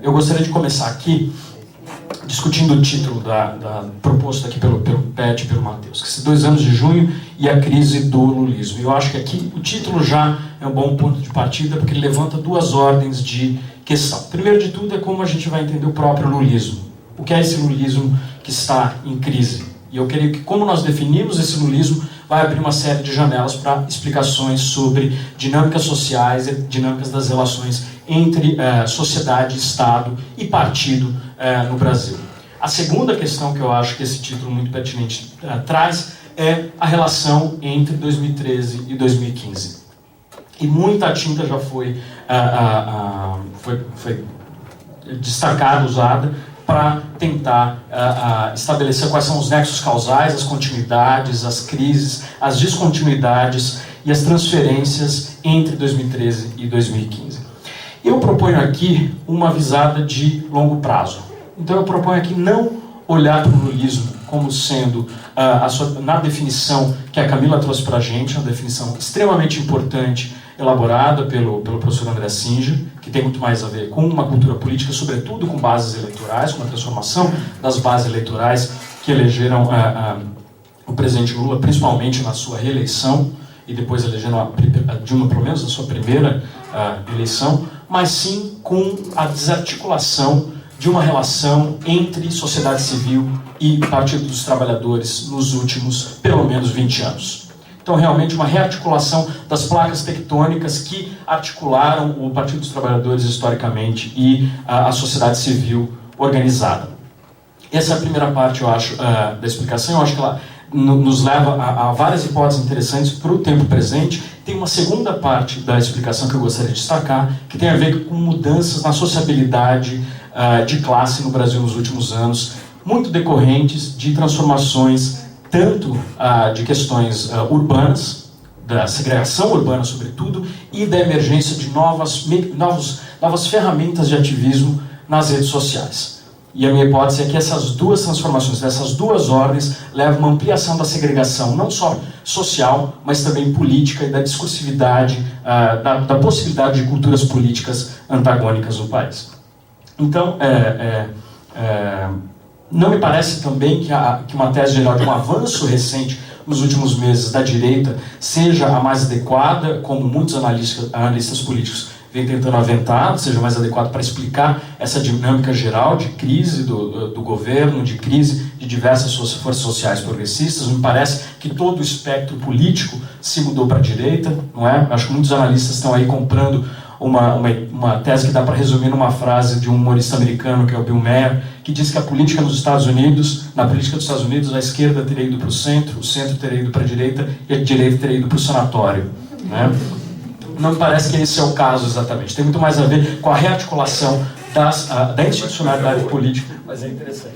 eu gostaria de começar aqui discutindo o título proposto aqui pelo Pet e pelo Matheus, que são 2 anos de junho e a crise do lulismo. Eu acho que aqui o título já é um bom ponto de partida, porque ele levanta 2 ordens de questão. Primeiro de tudo é como a gente vai entender o próprio lulismo. O que é esse lulismo que está em crise? E eu creio que como nós definimos esse lulismo vai abrir uma série de janelas para explicações sobre dinâmicas sociais e dinâmicas das relações entre sociedade, Estado e partido no Brasil. A segunda questão que eu acho que esse título muito pertinente traz é a relação entre 2013 e 2015. E muita tinta já foi destacada, usada, para tentar estabelecer quais são os nexos causais, as continuidades, as crises, as descontinuidades e as transferências entre 2013 e 2015. Eu proponho aqui uma visada de longo prazo. Então eu proponho aqui não olhar para o lulismo como sendo, na definição que a Camila trouxe para a gente, uma definição extremamente importante, elaborada pelo professor André Singer, que tem muito mais a ver com uma cultura política, sobretudo com bases eleitorais, com a transformação das bases eleitorais que elegeram o presidente Lula, principalmente na sua reeleição, e depois elegeram a Dilma, pelo menos na sua primeira eleição, mas sim com a desarticulação de uma relação entre sociedade civil e Partido dos Trabalhadores nos últimos, pelo menos, 20 anos. Então, realmente, uma rearticulação das placas tectônicas que articularam o Partido dos Trabalhadores historicamente e a sociedade civil organizada. Essa é a primeira parte, eu acho, da explicação. Eu acho que ela nos leva a várias hipóteses interessantes para o tempo presente. Tem uma segunda parte da explicação que eu gostaria de destacar, que tem a ver com mudanças na sociabilidade de classe no Brasil nos últimos anos, muito decorrentes de transformações tanto de questões urbanas, da segregação urbana sobretudo, e da emergência de novas ferramentas de ativismo nas redes sociais. E a minha hipótese é que essas 2 transformações, dessas 2 ordens, levam a uma ampliação da segregação, não só social, mas também política, e da discursividade, da possibilidade de culturas políticas antagônicas no país. Então, não me parece também que uma tese geral de um avanço recente nos últimos meses da direita seja a mais adequada, como muitos analistas políticos vêm tentando aventar, seja mais adequado para explicar essa dinâmica geral de crise do governo, de crise de diversas forças sociais progressistas. Me parece que todo o espectro político se mudou para a direita, não é? Acho que muitos analistas estão aí comprando uma tese que dá para resumir numa frase de um humorista americano, que é o Bill Maher, que diz que a política nos Estados Unidos, na política dos Estados Unidos, a esquerda teria ido para o centro teria ido para a direita e a direita teria ido para o sanatório, né? Não me parece que esse é o caso exatamente. Tem muito mais a ver com a rearticulação da institucionalidade política, mas é interessante,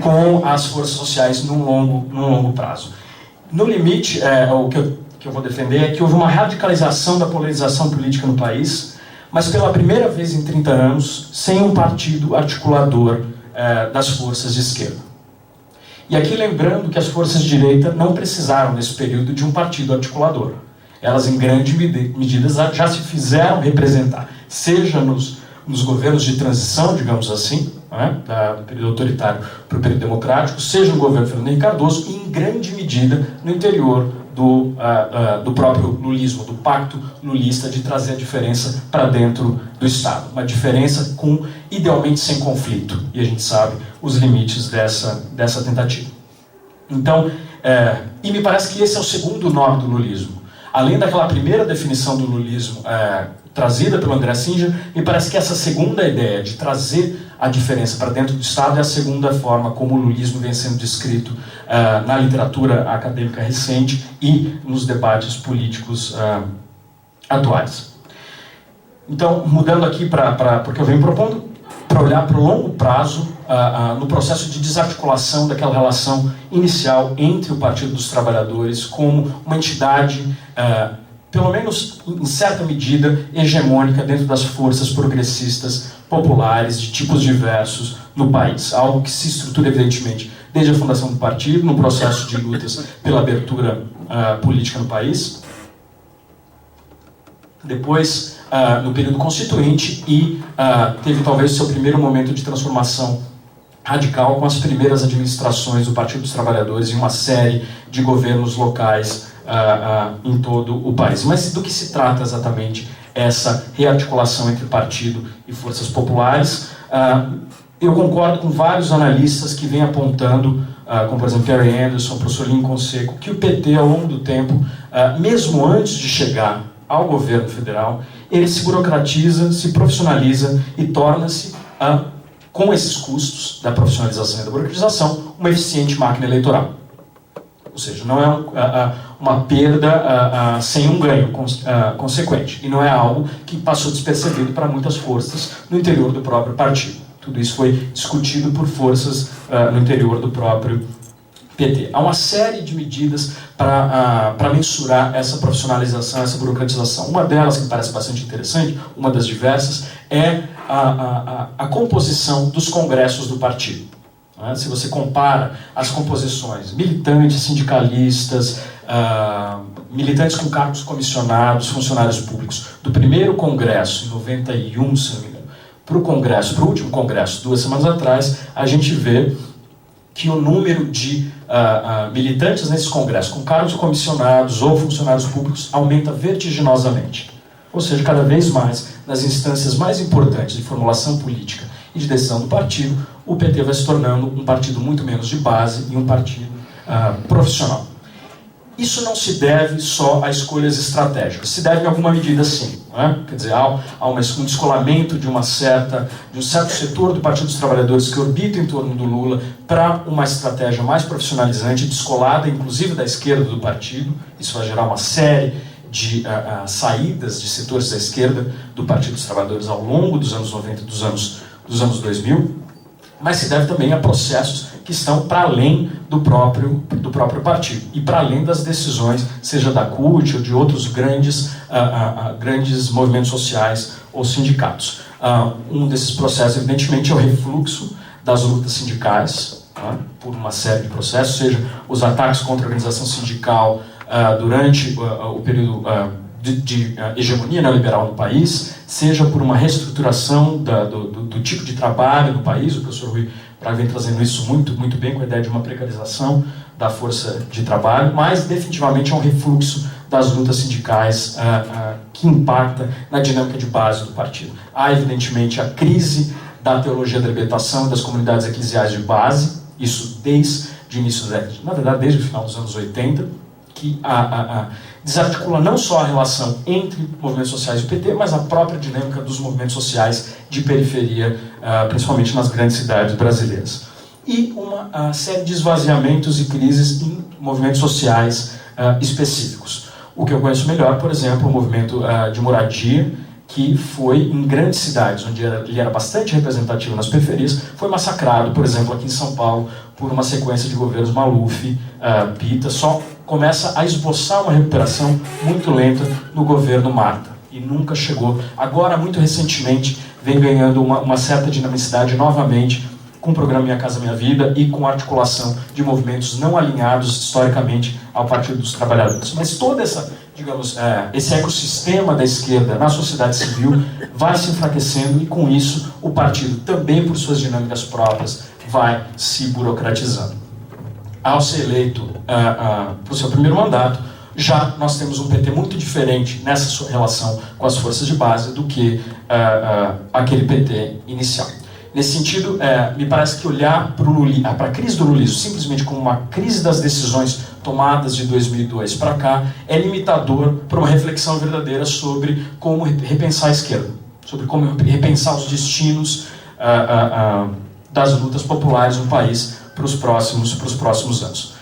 com as forças sociais num longo prazo. No limite, o que eu vou defender é que houve uma radicalização da polarização política no país, mas pela primeira vez em 30 anos, sem um partido articulador das forças de esquerda. E aqui lembrando que as forças de direita não precisaram, nesse período, de um partido articulador. Elas, em grande medida, já se fizeram representar, seja nos governos de transição, digamos assim, né, do período autoritário para o período democrático, seja no governo Fernando Henrique Cardoso, e, em grande medida, no interior do próprio lulismo, do pacto lulista de trazer a diferença para dentro do Estado. Uma diferença idealmente sem conflito. E a gente sabe os limites dessa tentativa. Então, e me parece que esse é o segundo nome do lulismo. Além daquela primeira definição do lulismo trazida pelo André Singer, me parece que essa segunda ideia de trazer a diferença para dentro do Estado é a segunda forma como o lulismo vem sendo descrito na literatura acadêmica recente e nos debates políticos atuais. Então, mudando aqui porque eu venho propondo, para olhar para o longo prazo, no processo de desarticulação daquela relação inicial entre o Partido dos Trabalhadores como uma entidade, pelo menos em certa medida, hegemônica dentro das forças progressistas populares de tipos diversos no país. Algo que se estrutura, evidentemente, desde a fundação do partido, no processo de lutas pela abertura política no país. Depois, no período constituinte e teve talvez o seu primeiro momento de transformação radical com as primeiras administrações do Partido dos Trabalhadores em uma série de governos locais em todo o país. Mas do que se trata exatamente essa rearticulação entre partido e forças populares? Eu concordo com vários analistas que vêm apontando, como por exemplo Perry Anderson, professor Lincoln Seco, que o PT ao longo do tempo, mesmo antes de chegar ao governo federal, ele se burocratiza, se profissionaliza e torna-se, com esses custos da profissionalização e da burocratização, uma eficiente máquina eleitoral. Ou seja, não é uma perda sem um ganho consequente. E não é algo que passou despercebido para muitas forças no interior do próprio partido. Tudo isso foi discutido por forças no interior do próprio PT. Há uma série de medidas para mensurar essa profissionalização, essa burocratização. Uma delas, que me parece bastante interessante, uma das diversas, é a composição dos congressos do partido. Se você compara as composições militantes, sindicalistas, militantes com cargos comissionados, funcionários públicos, do primeiro congresso, em 91, se não me engano, para o último congresso, 2 semanas atrás, a gente vê que o número de militantes nesses congressos, com cargos comissionados ou funcionários públicos, aumenta vertiginosamente. Ou seja, cada vez mais, nas instâncias mais importantes de formulação política e de decisão do partido, o PT vai se tornando um partido muito menos de base e um partido profissional. Isso não se deve só a escolhas estratégicas, se deve em alguma medida sim. Não é? Quer dizer, há um descolamento de um certo setor do Partido dos Trabalhadores que orbita em torno do Lula para uma estratégia mais profissionalizante, descolada inclusive da esquerda do partido. Isso vai gerar uma série de saídas de setores da esquerda do Partido dos Trabalhadores ao longo dos anos 90 e dos anos 2000, mas se deve também a processos que estão para além do próprio partido e para além das decisões, seja da CUT ou de outros grandes movimentos sociais ou sindicatos. Um desses processos, evidentemente, é o refluxo das lutas sindicais, por uma série de processos, seja os ataques contra a organização sindical durante o período de hegemonia neoliberal no país, seja por uma reestruturação do tipo de trabalho no país. O professor Rui Braga vem trazendo isso muito bem, com a ideia de uma precarização da força de trabalho, mas definitivamente é um refluxo das lutas sindicais que impacta na dinâmica de base do partido. Há, evidentemente, a crise da teologia da libertação e das comunidades eclesiais de base, isso desde o início, na verdade, desde o final dos anos 80, que desarticula não só a relação entre movimentos sociais e o PT, mas a própria dinâmica dos movimentos sociais de periferia, principalmente nas grandes cidades brasileiras. E uma série de esvaziamentos e crises em movimentos sociais específicos. O que eu conheço melhor, por exemplo, o movimento de moradia, que foi em grandes cidades, onde ele era bastante representativo nas periferias, foi massacrado, por exemplo, aqui em São Paulo, por uma sequência de governos Maluf, Pita. Só começa a esboçar uma recuperação muito lenta no governo Marta, e nunca chegou. Agora, muito recentemente, vem ganhando uma certa dinamicidade novamente, com o programa Minha Casa Minha Vida e com a articulação de movimentos não alinhados historicamente ao Partido dos Trabalhadores. Mas todo esse ecossistema da esquerda na sociedade civil vai se enfraquecendo e, com isso, o partido, também por suas dinâmicas próprias, vai se burocratizando. Ao ser eleito para o seu primeiro mandato, já nós temos um PT muito diferente nessa sua relação com as forças de base do que aquele PT inicial. Nesse sentido, me parece que olhar para a crise do lulismo simplesmente como uma crise das decisões tomadas de 2002 para cá é limitador para uma reflexão verdadeira sobre como repensar a esquerda, sobre como repensar os destinos das lutas populares no país para os próximos anos.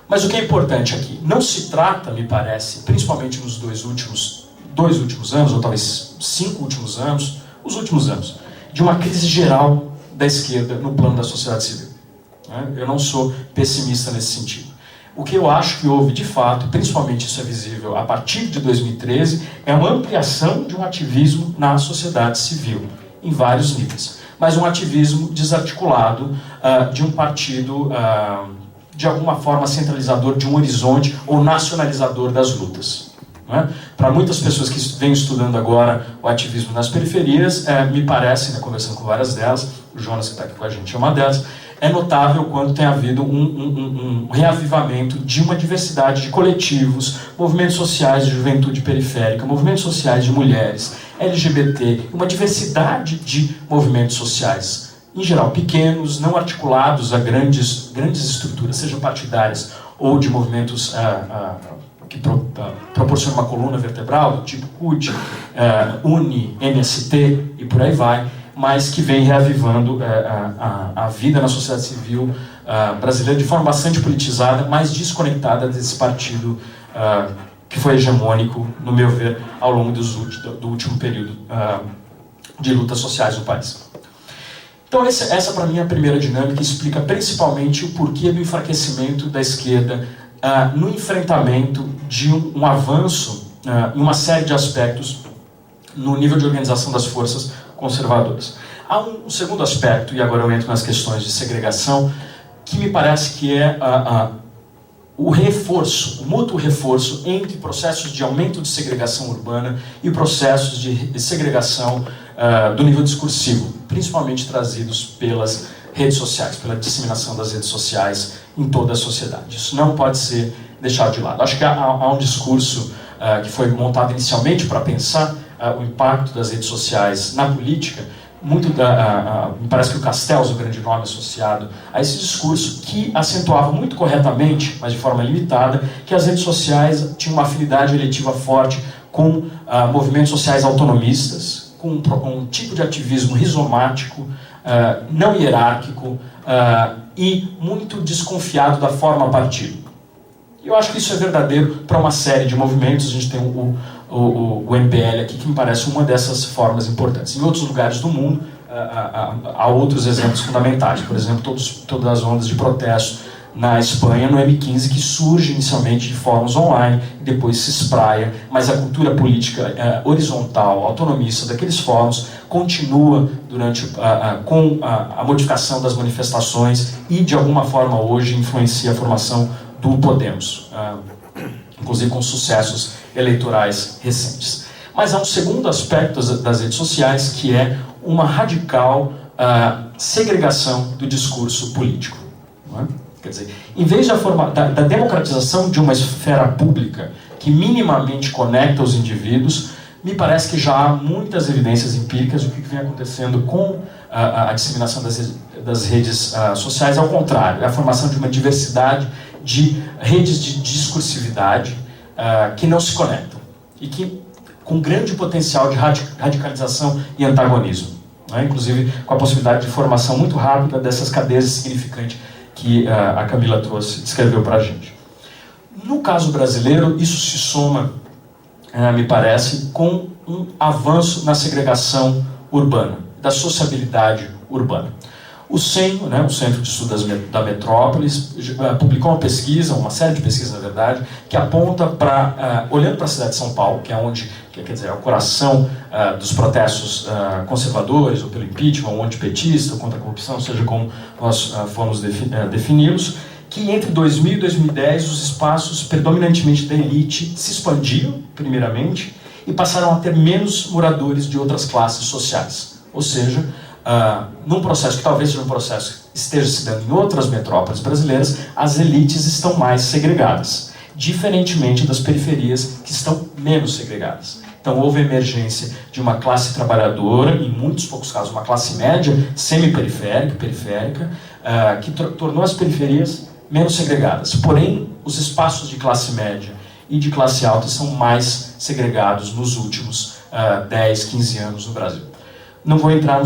Mas o que é importante aqui? Não se trata, me parece, principalmente nos dois últimos anos, ou talvez 5 últimos anos, os últimos anos, de uma crise geral da esquerda no plano da sociedade civil. Eu não sou pessimista nesse sentido. O que eu acho que houve, de fato, principalmente isso é visível a partir de 2013, é uma ampliação de um ativismo na sociedade civil, em vários níveis. Mas um ativismo desarticulado de um partido, de alguma forma, centralizador de um horizonte ou nacionalizador das lutas. Para muitas pessoas que vêm estudando agora o ativismo nas periferias, me parece, né, conversando com várias delas, o Jonas que está aqui com a gente é uma delas, é notável quanto tem havido um reavivamento de uma diversidade de coletivos, movimentos sociais de juventude periférica, movimentos sociais de mulheres, LGBT, uma diversidade de movimentos sociais, em geral pequenos, não articulados a grandes estruturas, sejam partidárias ou de movimentos que proporcionam uma coluna vertebral, do tipo CUT, UNI, MST e por aí vai, mas que vem reavivando a vida na sociedade civil brasileira de forma bastante politizada, mas desconectada desse partido que foi hegemônico, no meu ver, ao longo do último período de lutas sociais no país. Então essa para mim é a primeira dinâmica que explica principalmente o porquê do enfraquecimento da esquerda no enfrentamento de um avanço em uma série de aspectos no nível de organização das forças conservadoras. Há um segundo aspecto, e agora eu entro nas questões de segregação, que me parece que é o mútuo reforço entre processos de aumento de segregação urbana e processos de segregação do nível discursivo, principalmente trazidos pelas redes sociais, pela disseminação das redes sociais em toda a sociedade. Isso não pode ser deixado de lado. Acho que há um discurso que foi montado inicialmente para pensar o impacto das redes sociais na política, me parece que o Castells é o grande nome associado a esse discurso, que acentuava muito corretamente, mas de forma limitada, que as redes sociais tinham uma afinidade eletiva forte com movimentos sociais autonomistas, com um tipo de ativismo rizomático, não hierárquico e muito desconfiado da forma partido. Eu acho que isso é verdadeiro para uma série de movimentos. A gente tem o MBL aqui, que me parece uma dessas formas importantes. Em outros lugares do mundo, há outros exemplos fundamentais. Por exemplo, todas as ondas de protesto na Espanha, no M15, que surge inicialmente de fóruns online, e depois se espraia, mas a cultura política horizontal, autonomista daqueles fóruns continua com a modificação das manifestações e, de alguma forma, hoje influencia a formação do Podemos, inclusive com sucessos eleitorais recentes. Mas há um segundo aspecto das redes sociais, que é uma radical segregação do discurso político. Não é? Quer dizer, em vez da democratização de uma esfera pública que minimamente conecta os indivíduos, me parece que já há muitas evidências empíricas do que vem acontecendo com a disseminação das redes sociais. Ao contrário, é a formação de uma diversidade de redes de discursividade que não se conectam e que com grande potencial de radicalização e antagonismo, né? Inclusive com a possibilidade de formação muito rápida dessas cadeias significantes que a Camila descreveu para a gente. No caso brasileiro, isso se soma, me parece, com um avanço na segregação urbana, da sociabilidade urbana. O CEM, né, o Centro de Estudos da Metrópolis, publicou uma pesquisa, uma série de pesquisas, na verdade, que aponta olhando para a cidade de São Paulo, que é é o coração dos protestos conservadores, ou pelo impeachment, ou antipetista, ou contra a corrupção, seja como nós formos defini-los, que entre 2000 e 2010 os espaços predominantemente da elite se expandiram, primeiramente, e passaram a ter menos moradores de outras classes sociais. Ou seja, num processo que talvez seja um processo que esteja se dando em outras metrópoles brasileiras, as elites estão mais segregadas, diferentemente das periferias, que estão menos segregadas. Então houve a emergência de uma classe trabalhadora, em muitos poucos casos uma classe média, semi-periférica, periférica, que tornou as periferias menos segregadas. Porém, os espaços de classe média e de classe alta são mais segregados nos últimos 10, 15 anos no Brasil. Não vou entrar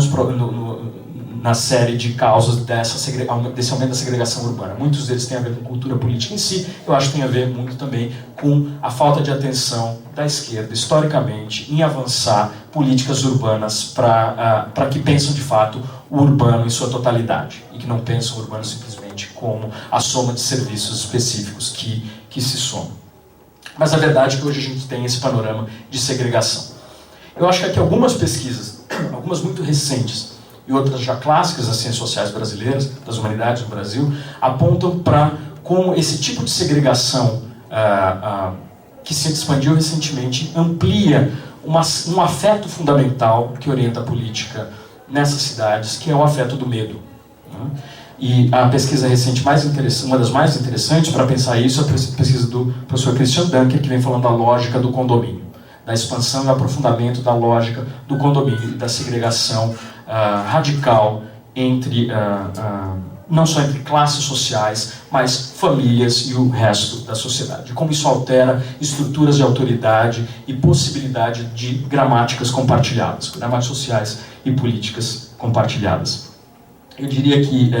na série de causas desse aumento da segregação urbana. Muitos deles têm a ver com cultura política em si, eu acho que tem a ver muito também com a falta de atenção da esquerda, historicamente, em avançar políticas urbanas para que pensam de fato o urbano em sua totalidade, e que não pensam o urbano simplesmente como a soma de serviços específicos que se somam. Mas a verdade é que hoje a gente tem esse panorama de segregação. Eu acho que aqui algumas pesquisas, algumas muito recentes e outras já clássicas das ciências sociais brasileiras, das humanidades no Brasil, apontam para como esse tipo de segregação que se expandiu recentemente, amplia um afeto fundamental que orienta a política nessas cidades, que é o afeto do medo. E a pesquisa recente uma das mais interessantes para pensar isso é a pesquisa do professor Christian Dunker, que vem falando da lógica do condomínio, da expansão e aprofundamento da lógica do condomínio e da segregação radical entre não só entre classes sociais, mas famílias e o resto da sociedade. Como isso altera estruturas de autoridade e possibilidade de gramáticas compartilhadas, gramáticas sociais e políticas compartilhadas. Eu diria que,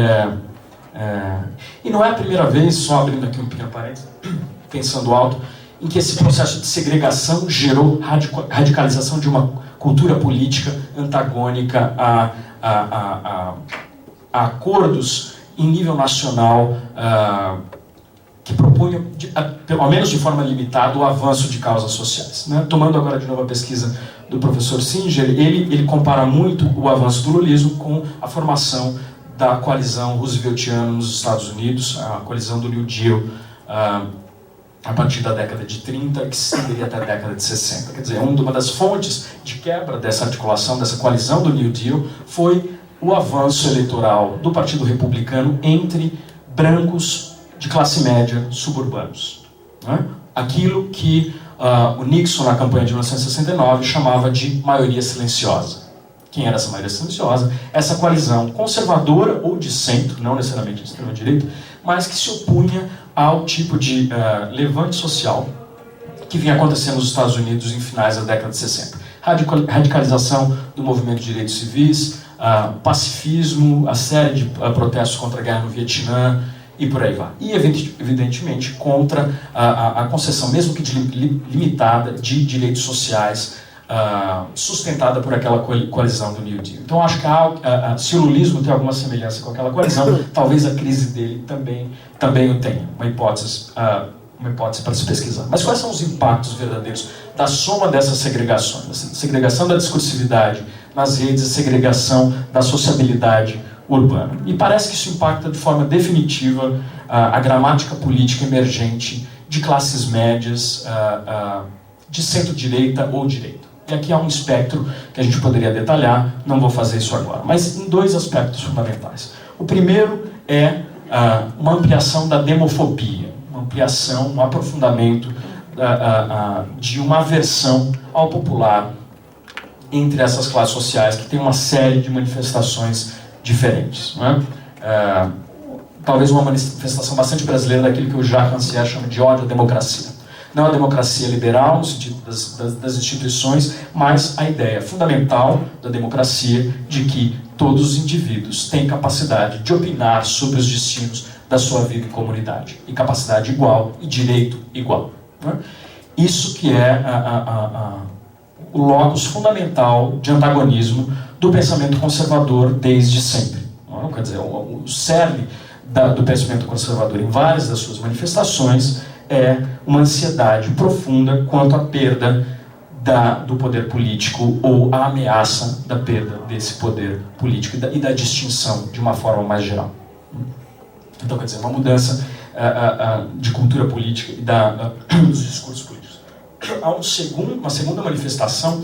e não é a primeira vez, só abrindo aqui um pequeno parênteses, pensando alto, em que esse processo de segregação gerou radicalização de uma cultura política antagônica a acordos em nível nacional que propunham, pelo menos de forma limitada, o avanço de causas sociais. Tomando agora de novo a pesquisa do professor Singer, ele compara muito o avanço do lulismo com a formação da coalizão rooseveltiana nos Estados Unidos, a coalizão do New Deal, a partir da década de 30, que se estenderia até a década de 60. Quer dizer, uma das fontes de quebra dessa articulação, dessa coalizão do New Deal, foi o avanço eleitoral do Partido Republicano entre brancos de classe média suburbanos. Aquilo que o Nixon, na campanha de 1969, chamava de maioria silenciosa. Quem era essa maioria silenciosa? Essa coalizão conservadora ou de centro, não necessariamente de extrema-direita, mas que se opunha ao tipo de levante social que vinha acontecendo nos Estados Unidos em finais da década de 60. Radicalização do movimento de direitos civis, pacifismo, a série de protestos contra a guerra no Vietnã e por aí vai. E, evidentemente, contra a concessão, mesmo que limitada, de direitos sociais sustentada por aquela coalizão do New Deal. Então, acho que se o lulismo tem alguma semelhança com aquela coalizão, talvez a crise dele também o tenha. Uma hipótese para se pesquisar. Mas quais são os impactos verdadeiros da soma dessas segregações? A segregação da discursividade nas redes, a segregação da sociabilidade urbana. E parece que isso impacta de forma definitiva a gramática política emergente de classes médias, de centro-direita ou direita. E aqui há um espectro que a gente poderia detalhar, não vou fazer isso agora, mas em dois aspectos fundamentais. O primeiro é uma ampliação da demofobia, uma ampliação, um aprofundamento de uma aversão ao popular entre essas classes sociais, que tem uma série de manifestações diferentes. Talvez uma manifestação bastante brasileira daquilo que o Jacques Rancière chama de ódio à democracia. Não a democracia liberal, no sentido das instituições, mas a ideia fundamental da democracia de que todos os indivíduos têm capacidade de opinar sobre os destinos da sua vida em comunidade, e capacidade igual e direito igual. Isso que é o locus fundamental de antagonismo do pensamento conservador desde sempre. Quer dizer, o cerne do pensamento conservador em várias das suas manifestações é uma ansiedade profunda quanto à perda do poder político ou a ameaça da perda desse poder político e da distinção de uma forma mais geral. Então, quer dizer, uma mudança de cultura política e dos discursos políticos. Há uma segunda manifestação,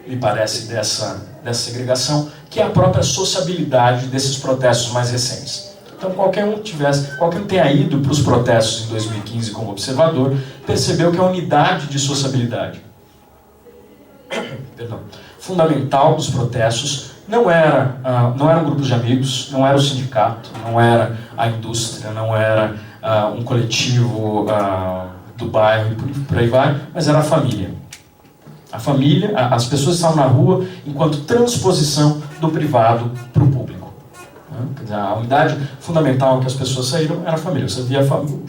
me parece, dessa segregação, que é a própria sociabilidade desses protestos mais recentes. Então, qualquer um tenha ido para os protestos em 2015 como observador, percebeu que a unidade de sociabilidade fundamental dos protestos não eram grupos de amigos, não era o sindicato, não era a indústria, não era um coletivo do bairro e por aí vai, mas era a família. A família, as pessoas estavam na rua enquanto transposição do privado para o público. Quer dizer, a unidade fundamental em que as pessoas saíram era a família. Você via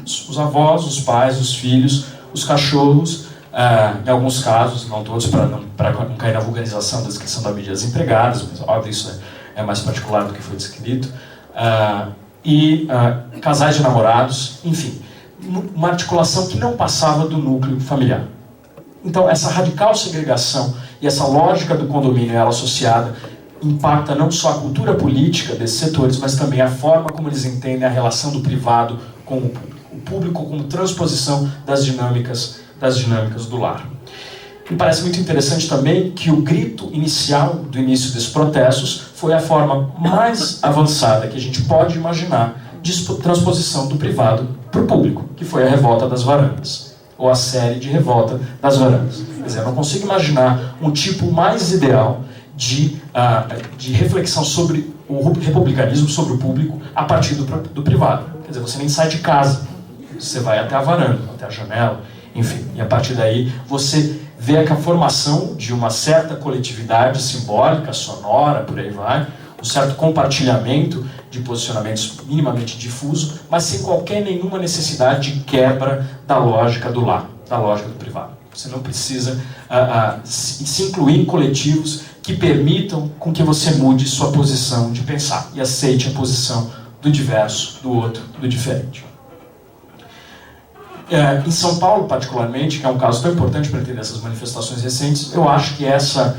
os avós, os pais, os filhos, os cachorros, em alguns casos, não todos, para não cair na vulgarização da descrição da mídia das empregadas, mas óbvio, isso é mais particular do que foi descrito, e casais de namorados, enfim, uma articulação que não passava do núcleo familiar. Então, essa radical segregação e essa lógica do condomínio, ela associada, impacta não só a cultura política desses setores, mas também a forma como eles entendem a relação do privado com o público como transposição das dinâmicas das dinâmicas do lar. Me parece muito interessante também que o grito inicial do início desses protestos foi a forma mais avançada que a gente pode imaginar de transposição do privado para o público, que foi a revolta das varandas, ou a série de revolta das varandas. Quer dizer, eu não consigo imaginar um tipo mais ideal de reflexão sobre o republicanismo, sobre o público, a partir do privado. Quer dizer, você nem sai de casa, você vai até a varanda, até a janela, enfim, e a partir daí você vê a formação de uma certa coletividade simbólica, sonora, por aí vai, um certo compartilhamento de posicionamentos minimamente difuso, mas sem nenhuma necessidade de quebra da lógica do lar, da lógica do privado. Você não precisa se incluir em coletivos que permitam com que você mude sua posição de pensar e aceite a posição do diverso, do outro, do diferente. Em São Paulo, particularmente, que é um caso tão importante para entender essas manifestações recentes, eu acho que essa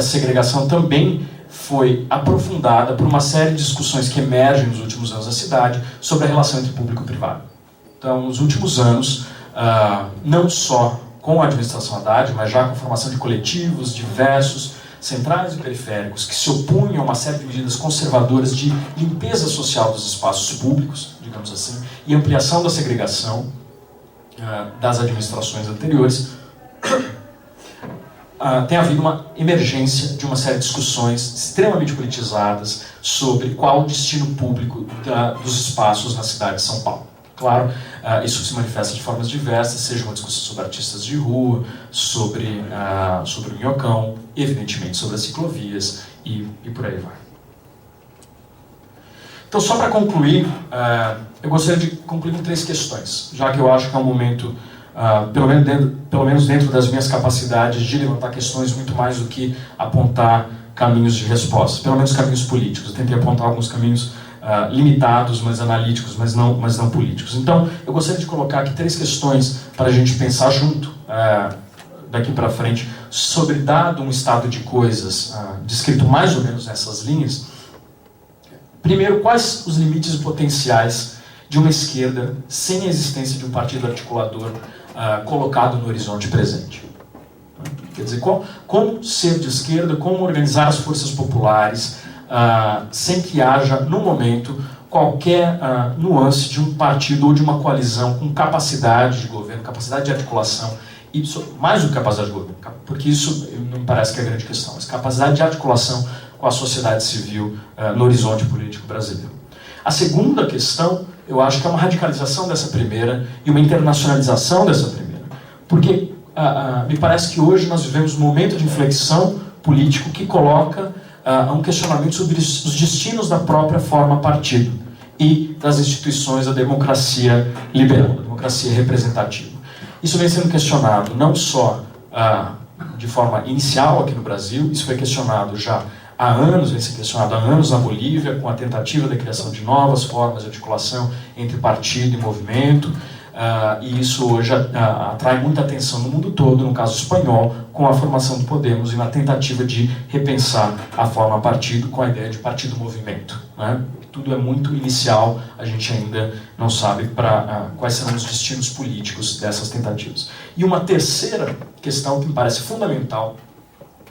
segregação também foi aprofundada por uma série de discussões que emergem nos últimos anos na cidade sobre a relação entre público e privado. Então, nos últimos anos, não só com a administração Haddad, mas já com a formação de coletivos diversos, centrais e periféricos, que se opunham a uma série de medidas conservadoras de limpeza social dos espaços públicos, digamos assim, e ampliação da segregação das administrações anteriores, tem havido uma emergência de uma série de discussões extremamente politizadas sobre qual o destino público dos espaços na cidade de São Paulo. Claro, isso se manifesta de formas diversas, seja uma discussão sobre artistas de rua, sobre o minhocão, evidentemente sobre as ciclovias e por aí vai. Então, só para concluir, eu gostaria de concluir com 3 questões, já que eu acho que é um momento, pelo menos dentro das minhas capacidades, de levantar questões muito mais do que apontar caminhos de resposta, pelo menos caminhos políticos. Eu tentei apontar alguns caminhos limitados, mas analíticos, mas não políticos. Então, eu gostaria de colocar aqui 3 questões para a gente pensar junto, daqui para frente, sobre, dado um estado de coisas descrito mais ou menos nessas linhas. Primeiro, quais os limites potenciais de uma esquerda sem a existência de um partido articulador colocado no horizonte presente? Quer dizer, como ser de esquerda, como organizar as forças populares, sem que haja, no momento, qualquer nuance de um partido ou de uma coalizão com capacidade de governo, capacidade de articulação, e mais do que capacidade de governo, porque isso não me parece que é a grande questão, mas capacidade de articulação com a sociedade civil no horizonte político brasileiro. A segunda questão, eu acho que é uma radicalização dessa primeira e uma internacionalização dessa primeira, porque me parece que hoje nós vivemos um momento de inflexão político que coloca um questionamento sobre os destinos da própria forma partido e das instituições da democracia liberal, da democracia representativa. Isso vem sendo questionado não só de forma inicial aqui no Brasil, isso foi questionado já há anos, vem sendo questionado há anos na Bolívia, com a tentativa da criação de novas formas de articulação entre partido e movimento, e isso hoje atrai muita atenção no mundo todo, no caso espanhol, com a formação do Podemos e na tentativa de repensar a forma partido com a ideia de partido-movimento, né? Tudo é muito inicial, a gente ainda não sabe quais serão os destinos políticos dessas tentativas. E uma terceira questão que me parece fundamental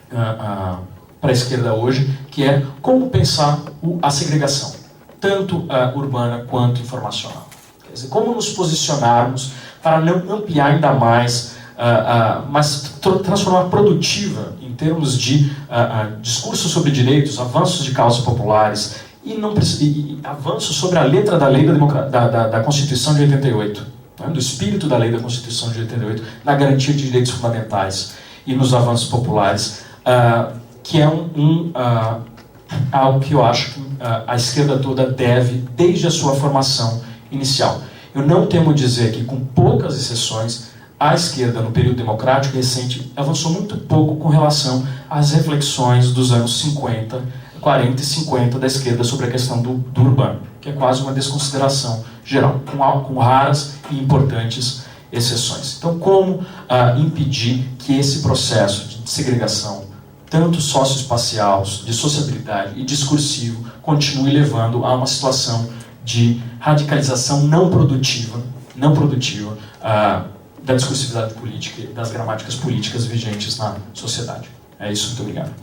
para a esquerda hoje, que é como pensar a segregação, tanto urbana quanto informacional. Quer dizer, como nos posicionarmos para não ampliar ainda mais, mas transformar produtiva em termos de discurso sobre direitos, avanços de causas populares e avanços sobre a letra da lei da Constituição de 88, né, do espírito da lei da Constituição de 88, na garantia de direitos fundamentais e nos avanços populares, que é algo que eu acho que a esquerda toda deve, desde a sua formação inicial. Eu não temo dizer que, com poucas exceções, a esquerda, no período democrático recente, avançou muito pouco com relação às reflexões dos anos 40 e 50 da esquerda sobre a questão do urbano, que é quase uma desconsideração geral, com raras e importantes exceções. Então, como impedir que esse processo de segregação, tanto socioespacial, de sociabilidade e discursivo, continue levando a uma situação de radicalização não produtiva da discursividade política e das gramáticas políticas vigentes na sociedade. É isso, muito obrigado.